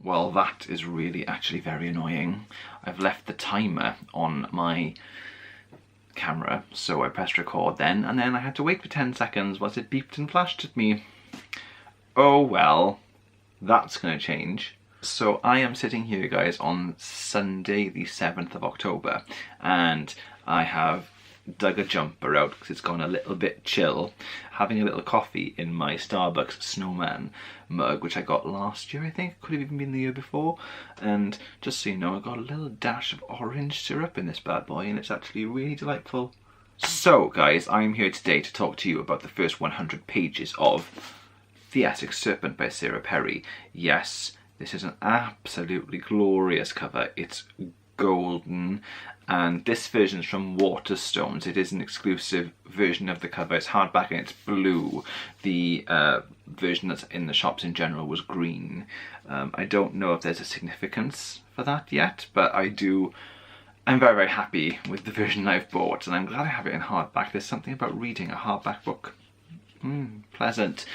Well, that is really actually very annoying. I've left the timer on my camera, so I pressed record then, and then I had to wait for 10 seconds whilst it beeped and flashed at me. Oh well, that's gonna change. So I am sitting here, guys, on Sunday the 7th of October, and I have dug a jumper out because it's gone a little bit chill, having a little coffee in my Starbucks Snowman mug, which I got last year, I think. Could have even been the year before. And just so you know, I got a little dash of orange syrup in this bad boy, and it's actually really delightful. So guys, I'm here today to talk to you about the first 100 pages of The Essex Serpent by Sarah Perry. Yes, this is an absolutely glorious cover. It's golden, and this version is from Waterstones. It is an exclusive version of the cover. It's hardback and it's blue. The version that's in the shops in general was green. I don't know if there's a significance for that yet, but I'm very, very happy with the version I've bought, and I'm glad I have it in hardback. There's something about reading a hardback book. Pleasant.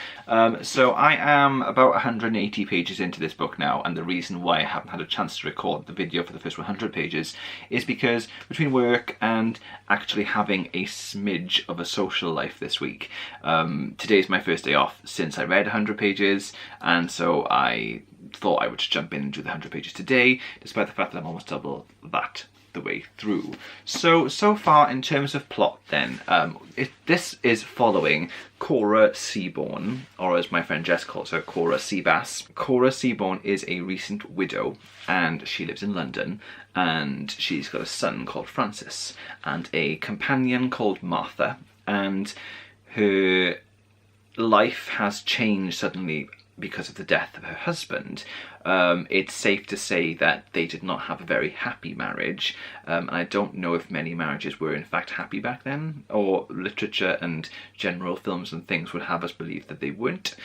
So I am about 180 pages into this book now, and the reason why I haven't had a chance to record the video for the first 100 pages is because between work and actually having a smidge of a social life this week. Today's my first day off since I read 100 pages, and so I thought I would just jump in and do the 100 pages today, despite the fact that I'm almost double that the way through. So far in terms of plot then, this is following Cora Seaborn, or as my friend Jess calls her, Cora Seabass. Cora Seaborn is a recent widow, and she lives in London, and she's got a son called Francis and a companion called Martha, and her life has changed suddenly because of the death of her husband. It's safe to say that they did not have a very happy marriage, and I don't know if many marriages were in fact happy back then, or literature and general films and things would have us believe that they weren't.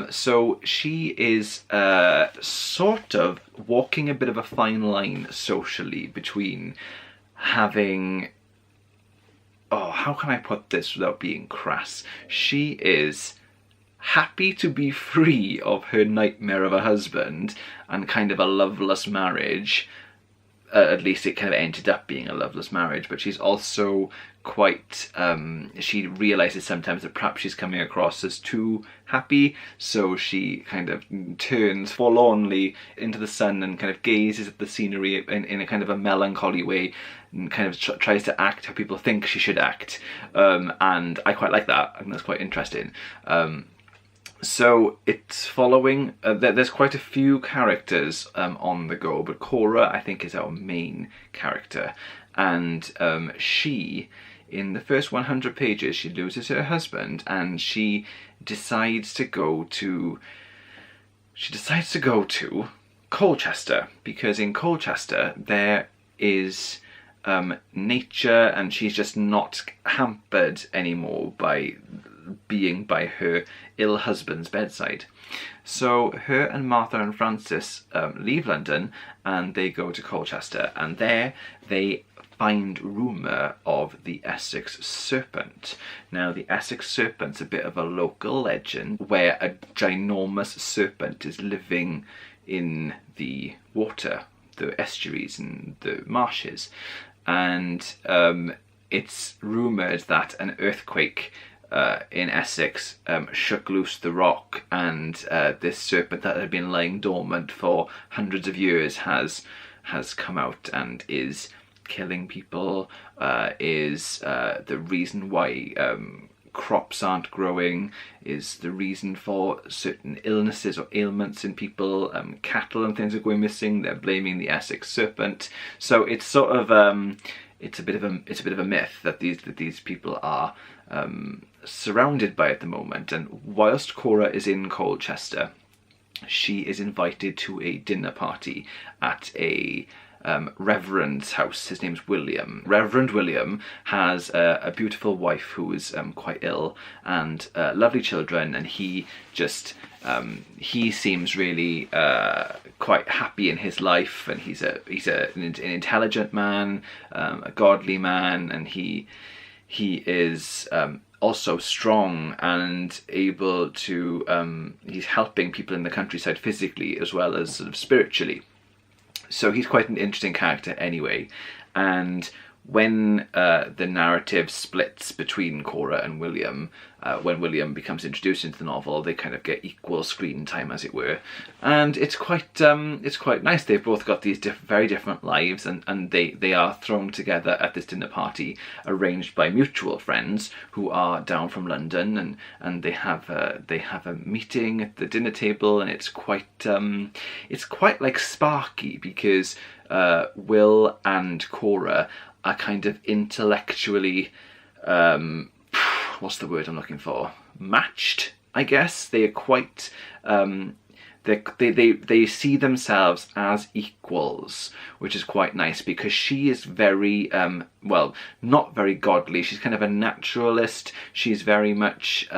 So she is sort of walking a bit of a fine line socially between having... oh, how can I put this without being crass? She is happy to be free of her nightmare of a husband and kind of a loveless marriage. At least it kind of ended up being a loveless marriage, but she's also quite, she realises sometimes that perhaps she's coming across as too happy, so she kind of turns forlornly into the sun and kind of gazes at the scenery in a kind of a melancholy way, and kind of tries to act how people think she should act, and I quite like that. I think that's quite interesting. So it's following, there's quite a few characters on the go, but Cora I think is our main character, and she, in the first 100 pages, she loses her husband, and she decides to go to Colchester, because in Colchester there is nature, and she's just not hampered anymore by being by her ill husband's bedside. So her and Martha and Francis leave London and they go to Colchester, and there they find rumour of the Essex Serpent. Now the Essex Serpent's a bit of a local legend where a ginormous serpent is living in the water, the estuaries and the marshes, and it's rumoured that an earthquake in Essex shook loose the rock, and this serpent that had been lying dormant for hundreds of years has come out and is killing people, is the reason why crops aren't growing, is the reason for certain illnesses or ailments in people. Cattle and things are going missing. They're blaming the Essex Serpent. So it's sort of it's a bit of a myth that these people are surrounded by at the moment. And whilst Cora is in Colchester, she is invited to a dinner party at a Reverend's house. His name's William. Reverend William has a beautiful wife who is quite ill, and lovely children, and he just he seems really quite happy in his life, and he's an intelligent man, a godly man, and he is also strong and able to, he's helping people in the countryside physically as well as sort of spiritually. So he's quite an interesting character anyway. And when the narrative splits between Cora and William, when William becomes introduced into the novel, they kind of get equal screen time, as it were, and it's quite nice. They've both got these very different lives, and they are thrown together at this dinner party arranged by mutual friends who are down from London, and they have a meeting at the dinner table, and it's quite like sparky, because Will and Cora are kind of intellectually, what's the word I'm looking for? Matched, I guess. They are quite, they see themselves as equals, which is quite nice, because she is very, well, not very godly. She's kind of a naturalist. She's very much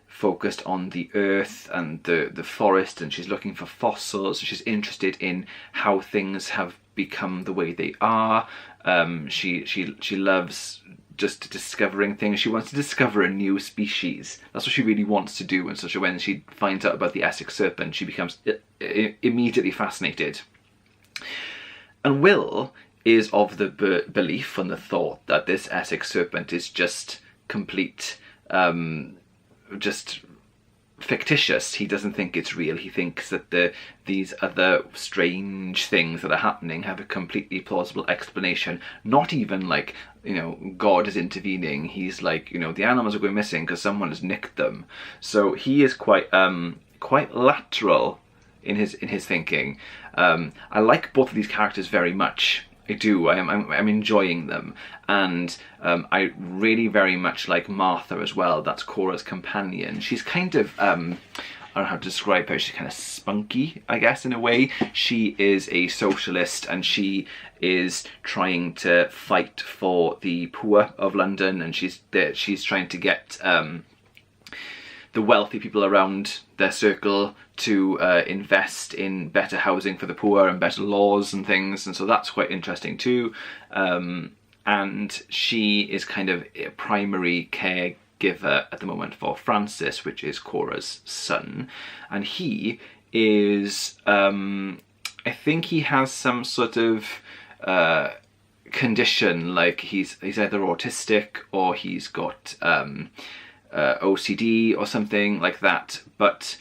focused on the earth and the forest, and she's looking for fossils. She's interested in how things have become the way they are. She loves just discovering things. She wants to discover a new species. That's what she really wants to do. And so when she finds out about the Essex Serpent, she becomes immediately fascinated. And Will is of the belief and the thought that this Essex Serpent is just complete, just fictitious. He doesn't think it's real. He thinks that these other strange things that are happening have a completely plausible explanation. Not even like, you know, God is intervening. He's like, you know, the animals are going missing because someone has nicked them. So he is quite lateral in his thinking. I like both of these characters very much. I do. I'm enjoying them, and I really very much like Martha as well. That's Cora's companion. She's kind of I don't know how to describe her. She's kind of spunky, I guess, in a way. She is a socialist, and she is trying to fight for the poor of London, and she's trying to get the wealthy people around their circle to invest in better housing for the poor and better laws and things, and so that's quite interesting too. And she is kind of a primary caregiver at the moment for Francis, which is Cora's son, and he is, I think he has some sort of condition, like he's either autistic or he's got OCD or something like that, but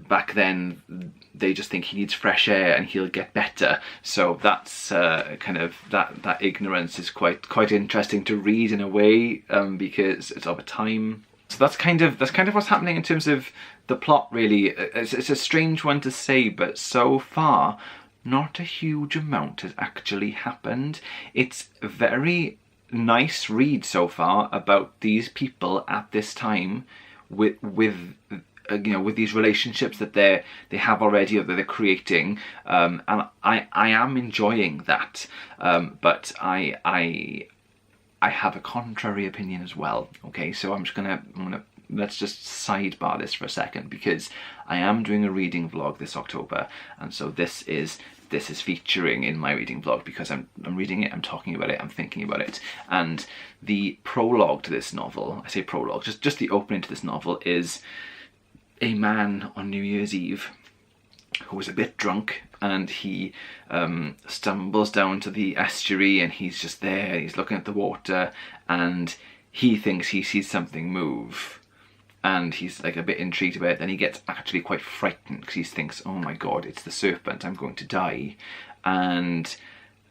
back then they just think he needs fresh air and he'll get better. So that's kind of that ignorance is quite interesting to read in a way, because it's of a time. So that's kind of what's happening in terms of the plot, really. It's a strange one to say, but so far not a huge amount has actually happened. It's a very nice read so far about these people at this time with you know, with these relationships that they have already or that they're creating, and I am enjoying that, but I have a contrary opinion as well. Okay, so I'm gonna let's just sidebar this for a second, because I am doing a reading vlog this October, and so this is featuring in my reading vlog, because I'm reading it, I'm talking about it, I'm thinking about it. And the prologue to this novel, I say prologue, just the opening to this novel, is a man on New Year's Eve who was a bit drunk, and he stumbles down to the estuary, and he's just there, he's looking at the water, and he thinks he sees something move, and he's like a bit intrigued about it. Then he gets actually quite frightened because he thinks, oh my god, it's the serpent, I'm going to die. And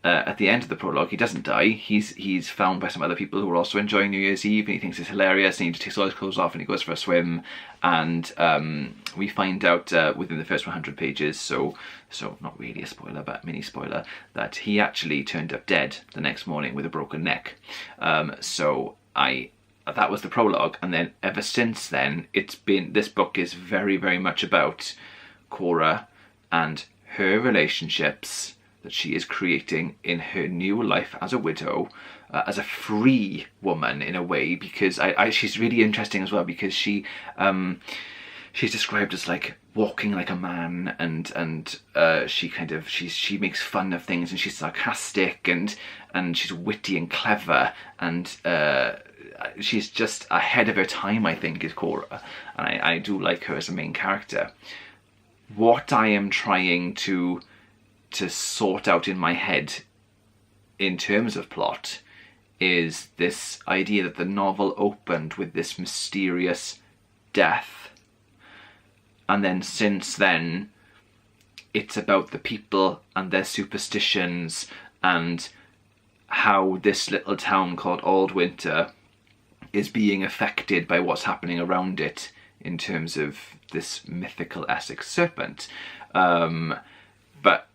at the end of the prologue, he doesn't die. He's found by some other people who are also enjoying New Year's Eve, and he thinks it's hilarious, and he just takes all his clothes off and he goes for a swim. And we find out within the first 100 pages, so not really a spoiler, but mini spoiler, that he actually turned up dead the next morning with a broken neck. That was the prologue, and then ever since then, this book is very, very much about Cora and her relationships that she is creating in her new life as a widow, as a free woman in a way, because she's really interesting as well, because she's described as like walking like a man, and she makes fun of things, and she's sarcastic, and she's witty and clever, and she's just ahead of her time, I think, is Cora, and I do like her as a main character. What I am trying to sort out in my head in terms of plot is this idea that the novel opened with this mysterious death, and then since then it's about the people and their superstitions and how this little town called Aldwinter is being affected by what's happening around it in terms of this mythical Essex Serpent. But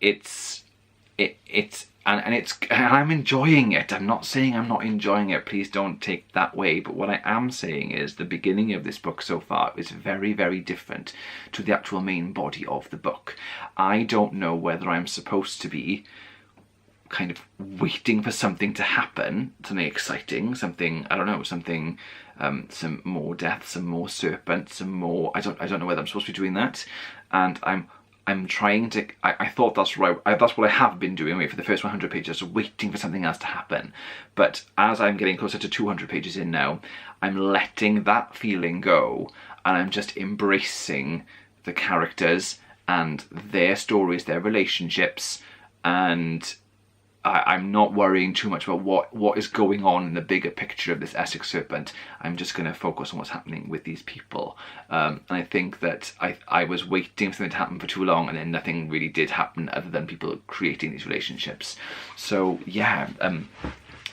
I'm enjoying it. I'm not saying I'm not enjoying it. Please don't take that way. But what I am saying is the beginning of this book so far is very, very different to the actual main body of the book. I don't know whether I'm supposed to be kind of waiting for something to happen, something exciting, something, I don't know, something, some more death, some more serpent, some more, I don't know whether I'm supposed to be doing that, and I'm trying to, I thought that's right, that's what I have been doing for the first 100 pages, waiting for something else to happen. But as I'm getting closer to 200 pages in now, I'm letting that feeling go, and I'm just embracing the characters and their stories, their relationships, and I'm not worrying too much about what is going on in the bigger picture of this Essex Serpent. I'm just going to focus on what's happening with these people. And I think that I was waiting for something to happen for too long, and then nothing really did happen other than people creating these relationships. So yeah,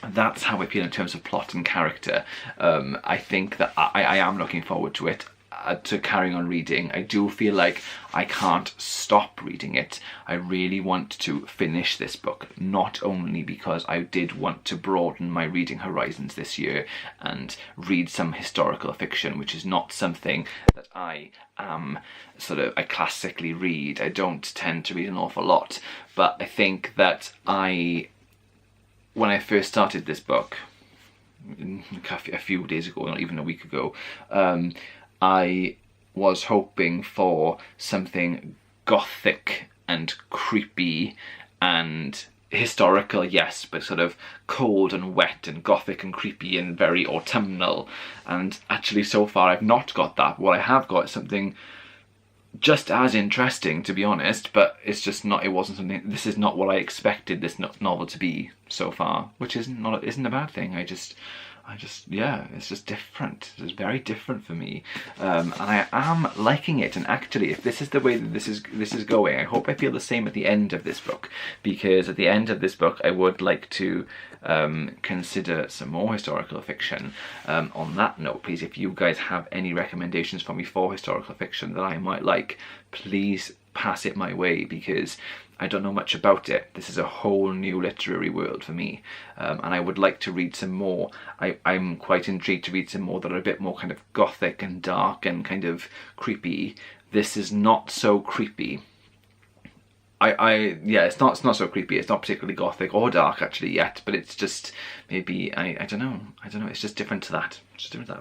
that's how I feel in terms of plot and character. I think that I am looking forward to it. To carrying on reading. I do feel like I can't stop reading it. I really want to finish this book, not only because I did want to broaden my reading horizons this year and read some historical fiction, which is not something that I classically read. I don't tend to read an awful lot, but I think that when I first started this book, a few days ago, not even a week ago, I was hoping for something gothic and creepy and historical, yes, but sort of cold and wet and gothic and creepy and very autumnal. And actually so far I've not got that. What I have got is something just as interesting, to be honest, but it's just not, it wasn't something, this is not what I expected this novel to be so far, which isn't a bad thing. Yeah, it's just different. It's very different for me, and I am liking it. And actually, if this is the way that this is going, I hope I feel the same at the end of this book, because at the end of this book, I would like to consider some more historical fiction. On that note, please, if you guys have any recommendations for me for historical fiction that I might like, please pass it my way, because I don't know much about it. This is a whole new literary world for me, and I would like to read some more. I'm quite intrigued to read some more that are a bit more kind of gothic and dark and kind of creepy. This is not so creepy. Yeah, it's not so creepy. It's not particularly gothic or dark actually yet, but it's just maybe I don't know. It's just different to that.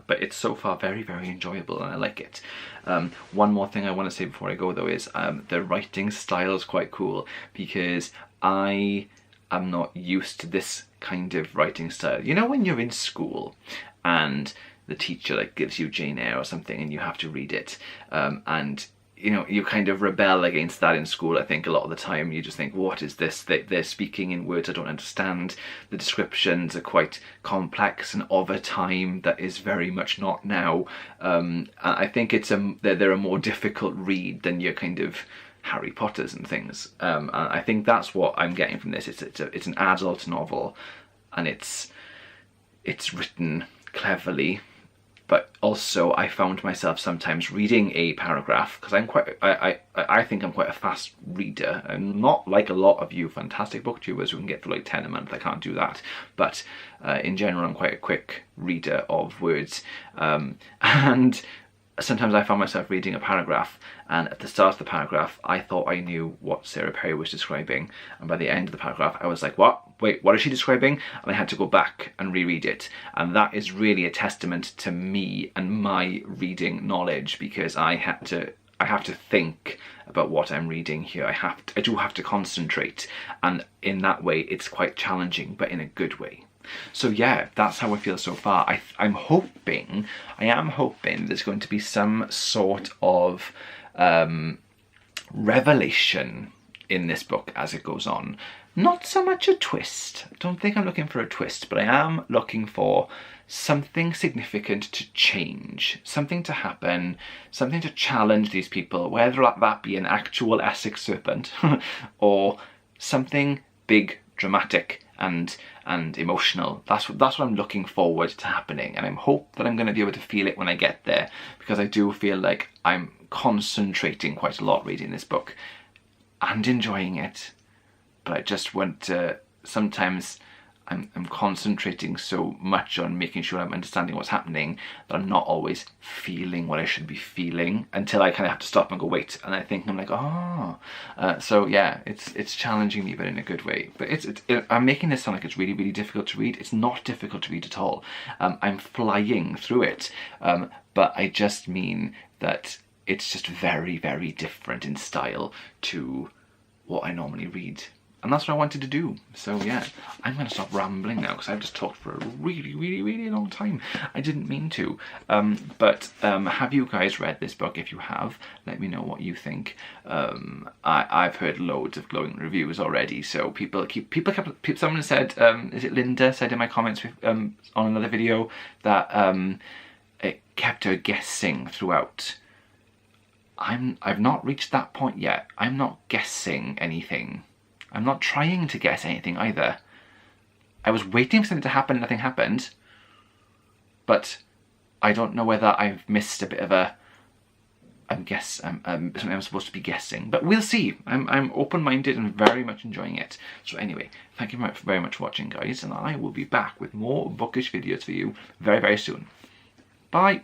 But it's so far very, very enjoyable, and I like it. One more thing I want to say before I go though is the writing style is quite cool, because I am not used to this kind of writing style. You know, when you're in school and the teacher like gives you Jane Eyre or something and you have to read it, and you know, you kind of rebel against that in school. I think a lot of the time you just think, what is this? They're speaking in words I don't understand. The descriptions are quite complex and of a time that is very much not now. I think they're a more difficult read than your kind of Harry Potters and things. And I think that's what I'm getting from this. It's an adult novel, and it's written cleverly. But also I found myself sometimes reading a paragraph, because I think I'm quite a fast reader, and not like a lot of you fantastic booktubers who can get through like 10 a month. I can't do that, but in general I'm quite a quick reader of words, and sometimes I found myself reading a paragraph, and at the start of the paragraph I thought I knew what Sarah Perry was describing, and by the end of the paragraph I was like, what? Wait, what is she describing? And I had to go back and reread it, and that is really a testament to me and my reading knowledge, because I have to think about what I'm reading here. I do have to concentrate, and in that way it's quite challenging, but in a good way. So yeah, that's how I feel so far. I am hoping there's going to be some sort of revelation in this book as it goes on. Not so much a twist. I don't think I'm looking for a twist, but I am looking for something significant to change, something to happen, something to challenge these people, whether that be an actual Essex Serpent or something big, dramatic and emotional. That's what I'm looking forward to happening, and I hope that I'm going to be able to feel it when I get there, because I do feel like I'm concentrating quite a lot reading this book and enjoying it, but I just want to, sometimes I'm concentrating so much on making sure I'm understanding what's happening that I'm not always feeling what I should be feeling, until I kind of have to stop and go, wait, and I think I'm like, oh. So yeah, it's challenging me, but in a good way. But I'm making this sound like it's really, really difficult to read. It's not difficult to read at all. I'm flying through it, but I just mean that it's just very, very different in style to what I normally read. And that's what I wanted to do. So yeah, I'm going to stop rambling now, because I've just talked for a really, really, really long time. I didn't mean to. But have you guys read this book? If you have, let me know what you think. I've heard loads of glowing reviews already. So someone said, is it Linda, said in my comments on another video that it kept her guessing throughout. I've not reached that point yet. I'm not guessing anything. I'm not trying to guess anything either. I was waiting for something to happen, nothing happened. But I don't know whether I've missed a bit of a something I'm supposed to be guessing. But we'll see. I'm open-minded and very much enjoying it. So anyway, thank you very much for watching, guys, and I will be back with more bookish videos for you very, very soon. Bye!